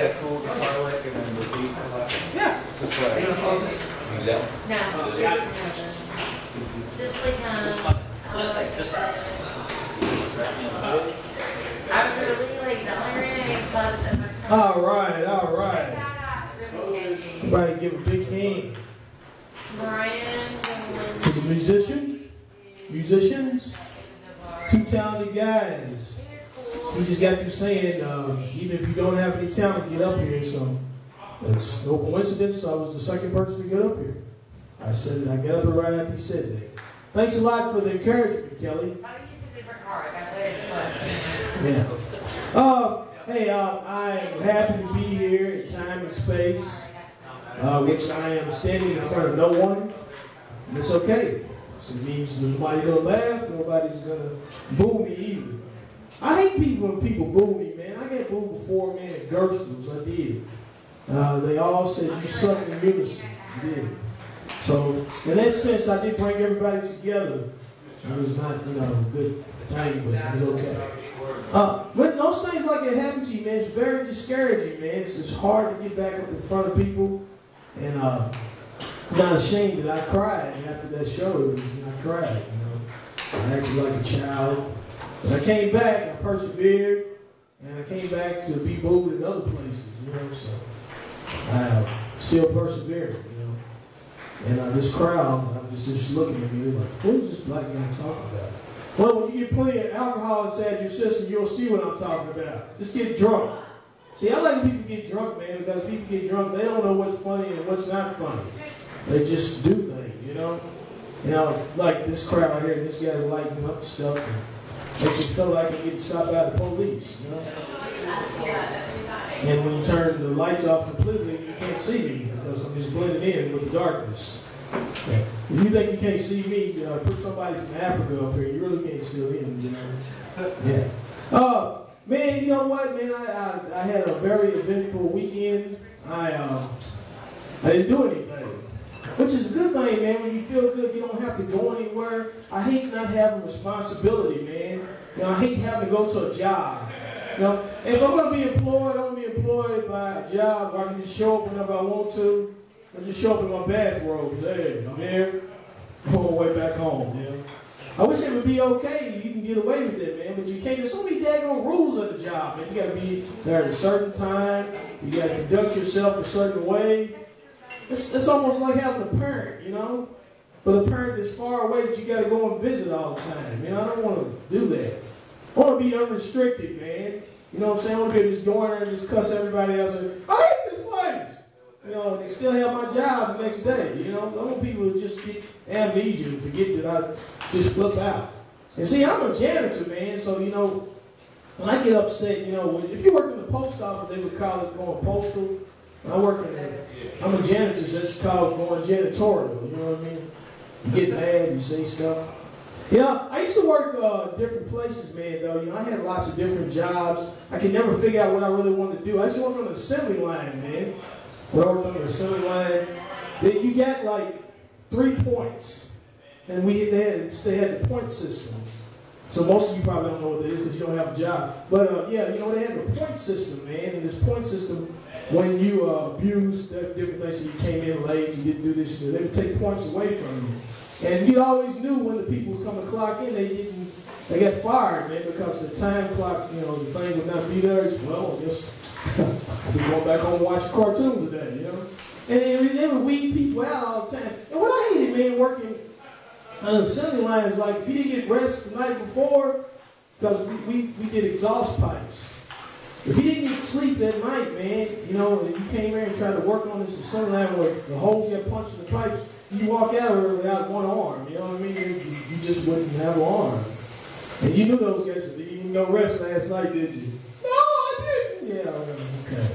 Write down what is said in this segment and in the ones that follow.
play a cool guitar lick and then the beat come up? Yeah. Just like, use that? No. It's just like, I was really like, the only reason I caused the first time. All right. Everybody give a big hand Brian. to the musicians, two talented guys. We just got through saying, even if you don't have any talent, get up here. So it's no coincidence. I was the second person to get up here. I said it. I got up here right after he said that. Thanks a lot for the encouragement, Kelly. I used a different car. I got there. Yeah. Hey, I am happy to be here in time and space, which I am standing in front of no one. And it's okay. So it means nobody's gonna laugh, nobody's gonna boo me either. I hate people when people boo me, man. I got booed before, man, at Gerstels. I did. They all said you suck in unison. You did. So in that sense, I did bring everybody together. It was not, a good thing, but it was okay. When those things like that happen to you, man, it's very discouraging, man. It's just hard to get back up in front of people. And I'm not ashamed that I cried after that show. I cried, I acted like a child. But I came back, I persevered, and I came back to be booed in other places, so I still persevere, And this crowd was just looking at me, they're like, who's this black guy talking about? Well, when you get plenty of alcohol inside your system, you'll see what I'm talking about. Just get drunk. See, I like people get drunk, man, because people get drunk, they don't know what's funny and what's not funny. They just do things, like this crowd here, this guy's lighting up stuff, and makes you feel like you're getting stopped by the police, And when you turn the lights off completely, you can't see me because I'm just blending in with the darkness. Yeah. If you think you can't see me, put somebody from Africa up here. You really can't see him, Yeah. Man, you know what, man? I had a very eventful weekend. I didn't do anything, which is a good thing, man. When you feel good, you don't have to go anywhere. I hate not having responsibility, man. I hate having to go to a job. If I'm gonna be employed, I'm gonna be employed by a job where I can just show up whenever I want to. I just show up in my bathrobe. Hey, I'm here. I'm on my way back home. I wish it would be okay. You can get away with it, man, but you can't. There's so many daggone rules of the job, man. You gotta be there at a certain time. You gotta conduct yourself a certain way. It's almost like having a parent, But a parent that's far away that you gotta go and visit all the time. I don't want to do that. I want to be unrestricted, man. You know what I'm saying? I want to be able to just go in there and just cuss everybody else. And, I hate this place. They still have my job the next day. I want people to just get amnesia and forget that I just flip out. And see, I'm a janitor, man. So, when I get upset, if you work in the post office, they would call it going postal. I'm a janitor, so that's called going janitorial. You know what I mean? You get mad, you say stuff. I used to work different places, man, though. I had lots of different jobs. I could never figure out what I really wanted to do. I used to work on the assembly line, man. When I worked on the assembly line, then you got like 3 points. And they had the point system. So most of you probably don't know what that is because you don't have a job. But they had the point system, man. And this point system, when you abused different things, so you came in late, you didn't do this, they would take points away from you. And you always knew when the people was coming to clock in, they got fired, man, because the time clock, the thing would not be there. Well, I guess I'll be going back home and watching cartoons today, And they would weed people out all the time. And what I hated, man, working on the assembly line is like, if you didn't get rest the night before, because we did exhaust pipes. If you didn't get sleep that night, man, and you came here and tried to work on this assembly line where the holes got punched in the pipes, you walk out of there without one arm, you know what I mean? You just wouldn't have an arm. And you knew those guys, you didn't go rest last night, did you? No, I didn't. Yeah, okay.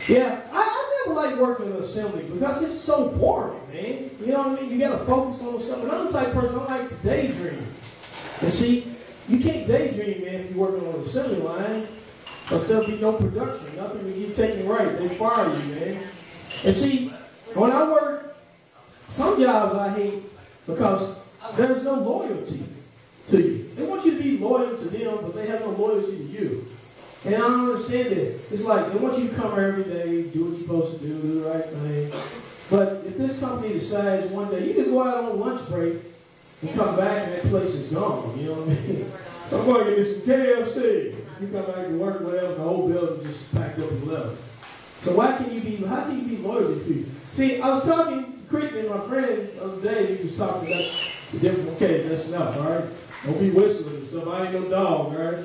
Yeah, I never liked working in assembly because it's so boring, man. You know what I mean? You got to focus on stuff. And I'm the type of person, I like to daydream. And see, you can't daydream, man, if you're working on an assembly line. Because there'll be no production. Nothing will get taken right. They fire you, man. And see, when I work, some jobs I hate because there's no loyalty to you. They want you to be loyal to them, but they have no loyalty to you. And I don't understand it. It's like, they want you to come here every day, do what you're supposed to do the right thing. But if this company decides one day, you can go out on lunch break and come back and that place is gone, you know what I mean? So I'm going to get me some KFC. You come back to work, whatever, the whole building just packed up and left. So how can you be loyal to people? See, I was talking to Cricket and my friend the other day, he was talking about the different, okay, that's enough, all right? Don't be whistling and stuff, I ain't no dog, all right?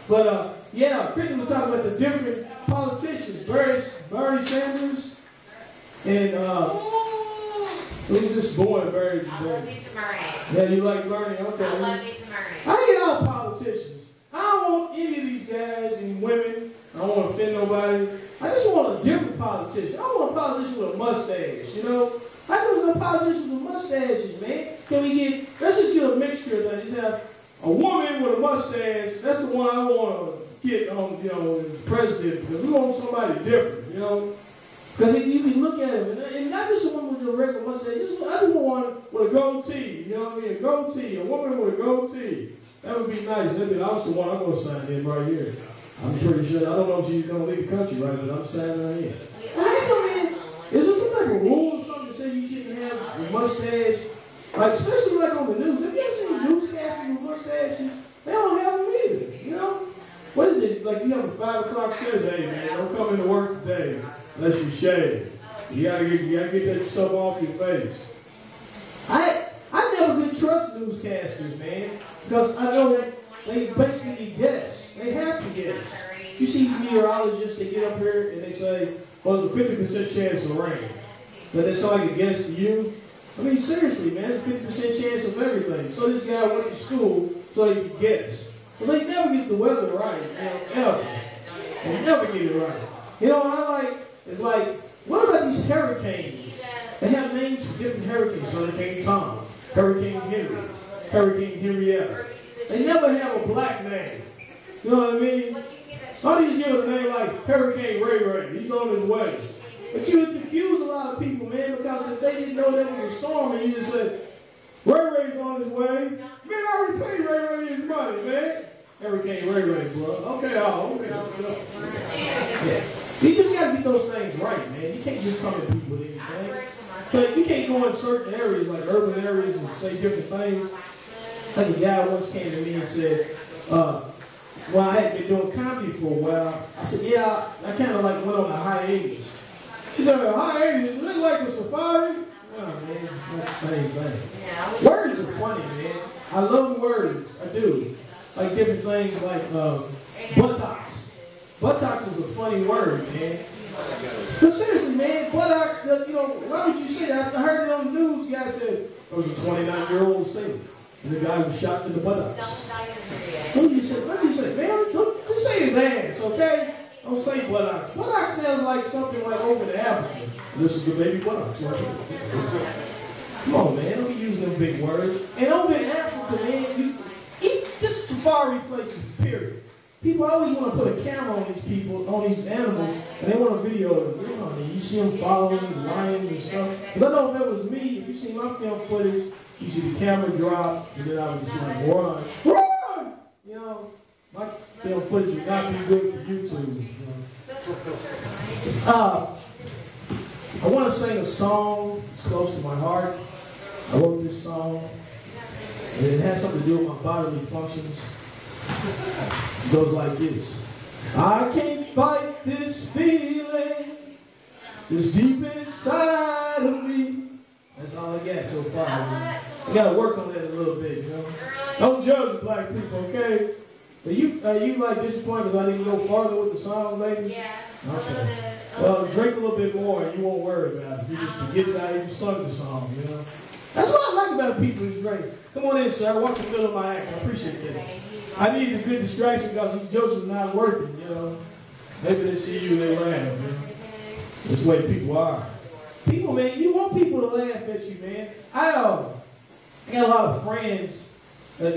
But, yeah, Cricket was talking about the different politicians, Bernie Sanders, and, who's this boy, Bernie? I love me some Bernie. Yeah, you like Bernie, okay. I love me some Bernie. I hate all politicians. I don't want any of these guys and women. I don't want to offend nobody. I just want a different politician. I want a politician with a mustache, you know? How come there's no politicians with mustaches, man? Can we get, let's just get a mixture of that. Just have a woman with a mustache. That's the one I want to get on, you know, as president, because we want somebody different, you know? Because you can look at him, and not just a woman with a regular mustache, I just want one with a goatee, you know what I mean? A goatee, a woman with a goatee. That would be nice. That'd be also one I'm going to sign in right here. I'm pretty sure, I don't know if she's going to leave the country right, but I'm signing her in. How come, man? Is there some type of rule or something that says you shouldn't have a mustache? Like, especially like on the news. Have you ever seen newscasters with mustaches? They don't have them either, you know? What is it? Like you have a 5 o'clock says, hey man, don't come into work today unless you shave. You gotta get that stuff off your face. I never could trust newscasters, man, because I know they basically guess. They have to guess. You see meteorologists, they get up here and they say, well, there's a 50% chance of rain. But that's like a guess to you. I mean, seriously, man, there's a 50% chance of everything. So this guy went to school so he could guess. Because they never get the weather right, you know, ever. They never get it right. You know what I like? It's like, what about these hurricanes? They have names for different hurricanes. Hurricane Tom, Hurricane Henry, Hurricane Henrietta. They never have a black name. You know what I mean? Some of these give it a name like Hurricane Ray Ray. He's on his way. But you would confuse a lot of people, man, because if they didn't know there was a storm and you just said, Ray Ray's on his way, man, I already paid Ray Ray his money, man. Hurricane Ray Ray, bro. Okay, okay. Yeah. You just got to get those things right, man. You can't just come at people with anything. So you can't go in certain areas, like urban areas, and say different things. Like a guy once came to me and said, well, I had been doing comedy for a while. I said, yeah, I kind of like went on a hiatus. He said, a hiatus? Is it like a safari? No, man, it's not the same thing. Words are funny, man. I love words. I do. Like different things like buttocks. Buttocks is a funny word, man. But seriously, man, buttocks, you know, why would you say that? I heard it on the news. The guy said, there was a 29-year-old sailor. And the guy was shot in the buttocks. What did you say? Man, don't just say his ass, okay? Don't say buttocks. Buttocks sounds like something like over in Africa. This is the baby buttocks right here. Come on, man. Don't be using them big words. And over in Africa, man, just safari places, period. People always want to put a camera on these people, on these animals, and they want to video them. You know, you see them following lions and stuff. Because I know if that was me, if you see my film footage, you see the camera drop, and then I would just like, run. Run! You know, my film footage would not be good for YouTube. You know? I want to sing a song. It's close to my heart. I wrote this song, and it has something to do with my bodily functions. It goes like this. I can't fight this feeling that's deep inside of me. That's all I got so far. Man. I got to work on that a little bit, you know. Don't judge the black people, okay? Are you like disappointed because I didn't go farther with the song, lady? Yeah. Okay. Well, drink a little bit more and you won't worry about it. You just forget about it, you sung the song, you know. That's what I like about people who drink. Come on in, sir. Watch the middle of my act. I appreciate that. I need a good distraction because these jokes are not working, you know. Maybe they see you and they laugh, you know. That's the way people are. People, man, you want people to laugh at you, man. I got a lot of friends. In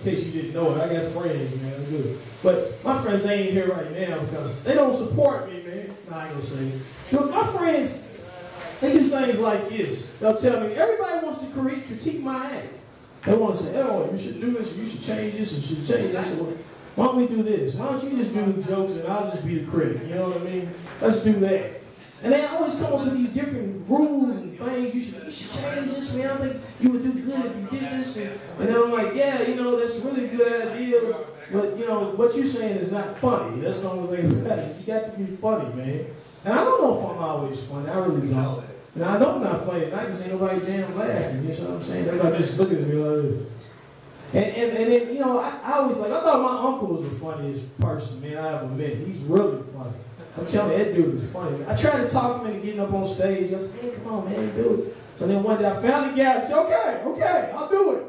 case you didn't know it, I got friends, man. I'm good. But my friends, they ain't here right now because they don't support me, man. Nah, I ain't gonna say it. But my friends, they do things like this. They'll tell me, everybody wants to critique my act. They want to say, oh, you should do this, you should change this, you should change this. why don't we do this? Why don't you just do the jokes and I'll just be the critic? You know what I mean? Let's do that. And they always come up with these different rules and things. You should change this, man. I think you would do good if you did this. And then I'm like, yeah, you know, that's a really good idea. But, you know, what you're saying is not funny. That's the only thing about it. You got to be funny, man. And I don't know if I'm always funny. I really don't. And I know I'm not funny. And I just ain't nobody damn laughing. You know what I'm saying? Everybody just looking at me like this. And then, you know, I always like, I thought my uncle was the funniest person, man, I ever met. He's really funny. I'm telling you, that dude is funny. I tried to talk him into getting up on stage. I said, hey, come on, man, do it. So then one day I finally got him. He said, okay, I'll do it.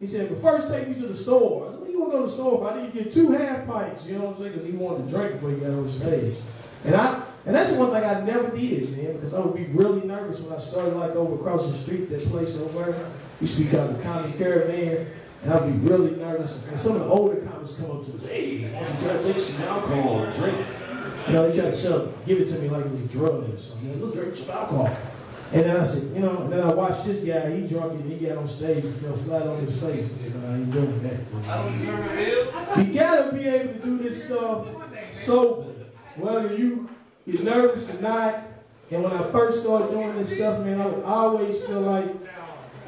He said, but first take me to the store. I said, well, you want to go to the store if I need to get 2 half pints, you know what I'm saying? Because he wanted to drink before he got on stage. And that's the one thing I never did, man, because I would be really nervous when I started like over across the street, that place over there. Used to be called the Comedy Caravan. And I'd be really nervous. And some of the older comics come up to us, hey, why don't you try to take some alcohol and drink? You know, they try to give it to me like it was drugs. I mean, look, drink some alcohol. And then I said, you know, and then I watched this guy, he drunk it, and he got on stage and fell flat on his face. I said, no, I ain't doing that. You gotta be able to do this stuff sober, whether you're nervous or not. And when I first started doing this stuff, man, I would always feel like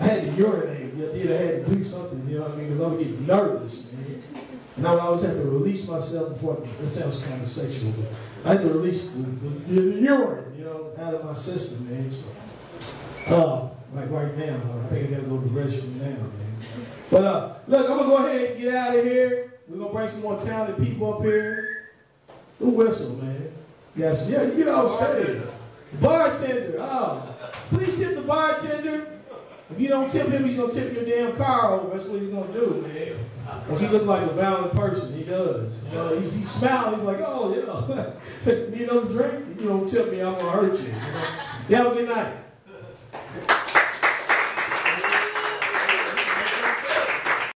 I had to urinate. I had to do something, you know what I mean? Because I would get nervous, man. And I would always have to release myself before, that sounds kind of sexual, but I had to release the urine, you know, out of my system, man. So, like right now, I think I got to go to the restroom now, man. But look, I'm going to go ahead and get out of here. We're going to bring some more talented people up here. Who whistle, man? Yes, yeah, you get off stage. Bartender, please tip the bartender. If you don't tip him, he's going to tip your damn car over. That's what he's going to do, man. Because he looks like a violent person. He does. You know, he's smiling. He's like, oh, yeah. You know, drink. You don't tip me, I'm going to hurt you. You know? You have a good night.